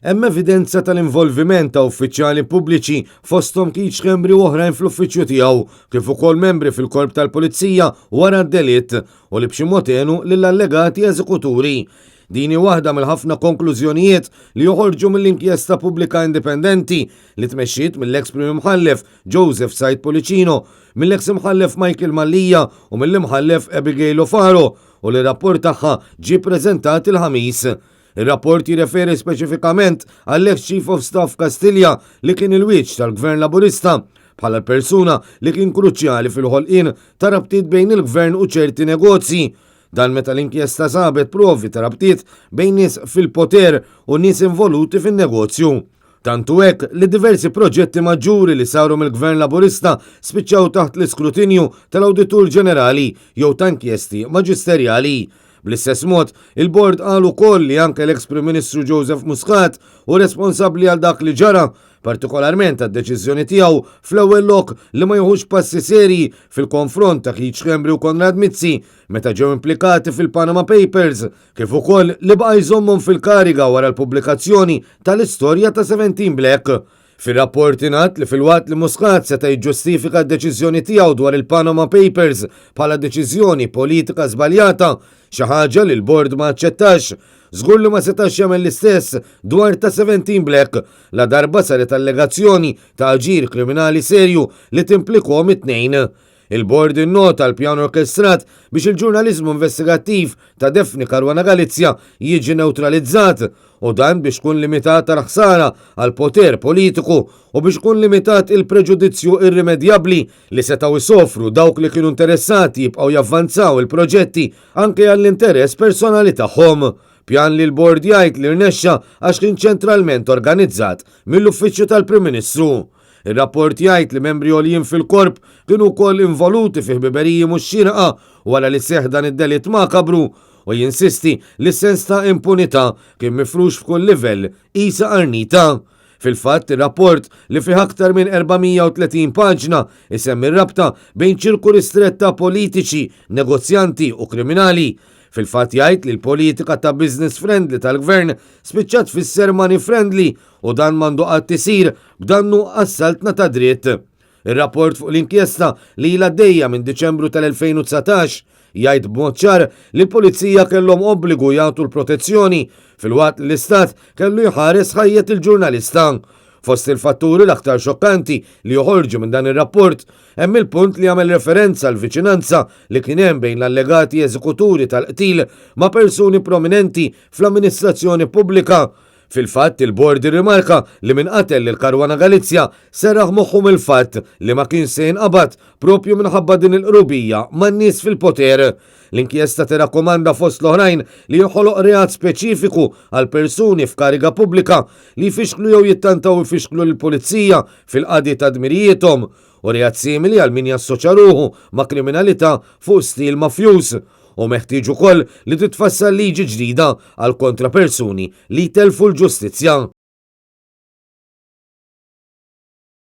Hemm evidenza tal-involviment ta' uffiċjali pubbliċi fosthom Keith Schembri u oħrajn fl-uffiċċju tiegħu, kif ukoll membri fil-Korp tal-Pulizija wara d-delitt u li b'xi mod jgħinu lill-allegati eżekuturi. Din hi waħda mill-ħafna konklużjonijiet li joħorġu mill-inkjesta pubblika indipendenti li tmexxiet mill-eks Prim Imħallef Joseph Sajt Policino, mill-eks Imħallef Michael Mallija u mill-Imħallef Abigail Faro u li rapport tagħha ġie ppreżentat il-ħamis. Ir-rapport jirreferi speċifikament għall-ex Chief of Staff Kastilja li kien il-wiċċ tal-Gvern Laburista bħala persuna li kien kruċjali fil-ħolqien ta' rabtiet bejn il-Gvern u ċerti negozji. Dan meta l-inkjesta sabet provi ta' rabtiet bejn nies fil-poter u nies involuti fin-negozju. Tantu hekk li diversi proġetti maġġuri li saru mill-Gvern Laburista spiċċaw taħt l-iskrutinju tal-Awditur Ġenerali jew ta' inkjesti maġisterjali. Bl-istess mod, il-bord qal ukoll li anke l-eks Prim Ministru Joseph Muscat u responsabbli għal dak li ġara, partikolarment għad-deċiżjoni tiegħu fl-ewwel lok li ma jieħux passi serji fil-konfront ta' Keith Schembri u Konrad Mizzi meta ġew implikati fil-Panama Papers, kif ukoll li baqa' jżommhom fil-kariga wara l-pubblikazzjoni tal-istorja ta' 17 Black. Fir-rapport ingħad li fil-waqt li Muscat seta' jiġġustifika d-deċiżjoni tiegħu dwar il-Panama Papers bħala deċiżjoni politika żbaljata, xi ħaġa li l-bord ma aċċettax. Żgur li ma setax jagħmel l-istess dwar ta' 17 Black la darba saret allegazzjoni ta' aġir kriminali serju li timplikhom it-tnejn. Il-bord innota l-pjan orkestrat biex il-ġurnaliżmu investigattiv ta' Defni Karwana Galizja jiġi neutralizzat u dan biex kun limitat tal-ħsara għal poter politiku u biex kun limitat il-preġudizzju irrimedjabbli li setgħu isofru dawk li kienu interessati jibqgħu javvanzaw il-proġetti anke għall-interess personali tagħhom. Pjan li l-bord jgħid li rnexxa għax kien ċentralment organizzat mill-Uffiċċju tal-Prim Ministru. Ir-rapport jgħid li membri għoljin fil-Korp kienu wkoll involuti fi ħbiberiji mhux xierqa wara li seħħ dan id-delitt makabru u jinsisti li s-sens ta' impunità kien mifrux f'kull livell qisha qarnita. Fil-fatt ir-rapport li fih aktar minn 430 paġna isemmi r-rabta bejn ċirku ristret ta' politiċi, negozjanti u kriminali. Fil-fatt jgħid li l-politika ta' business friendly tal-Gvern spiċċat fisser money friendly u dan m'għandu qatt isir b'dannu għas-saltna ta' dritt. Ir-rapport fuq l-inkjesta li ilha għaddejja minn Diċembru tal-2019 jgħid b'mod ċar li l-Pulizija kellhom obbligu jagħtu l-protezzjoni filwaqt li l-Istat kellu jħares ħajjet il-ġurnalista. Fost il-fatturi l-aktar xokkanti li joħorġu minn dan ir-rapport hemm il-punt li jagħmel referenza għal viċinanza li kien hemm bejn l-allegati eżekuturi tal-qtil ma' persuni prominenti fl-amministrazzjoni pubblika. Fil-fatt il-bord irrimarka li min qatel lil Karwana Galizja serraħ moħħu mill-fatt li ma kien se jinqabad propju minħabba din il-qrubija man-nies fil-poter. L-inkjesta tirakkomanda fost l-oħrajn li joħoloq reat speċifiku għal persuni f'kariga pubblika li jfixklu jew jittantaw jfixklu l-pulizija fil-qadi ta' dmirijietom u reat simili għal min jassoċja ruħu ma' kriminalità fuq stil mafjuż. U meħtieġ ukoll li titfassal liġi ġdida għal kontra persuni li telfu l-ġustizzja.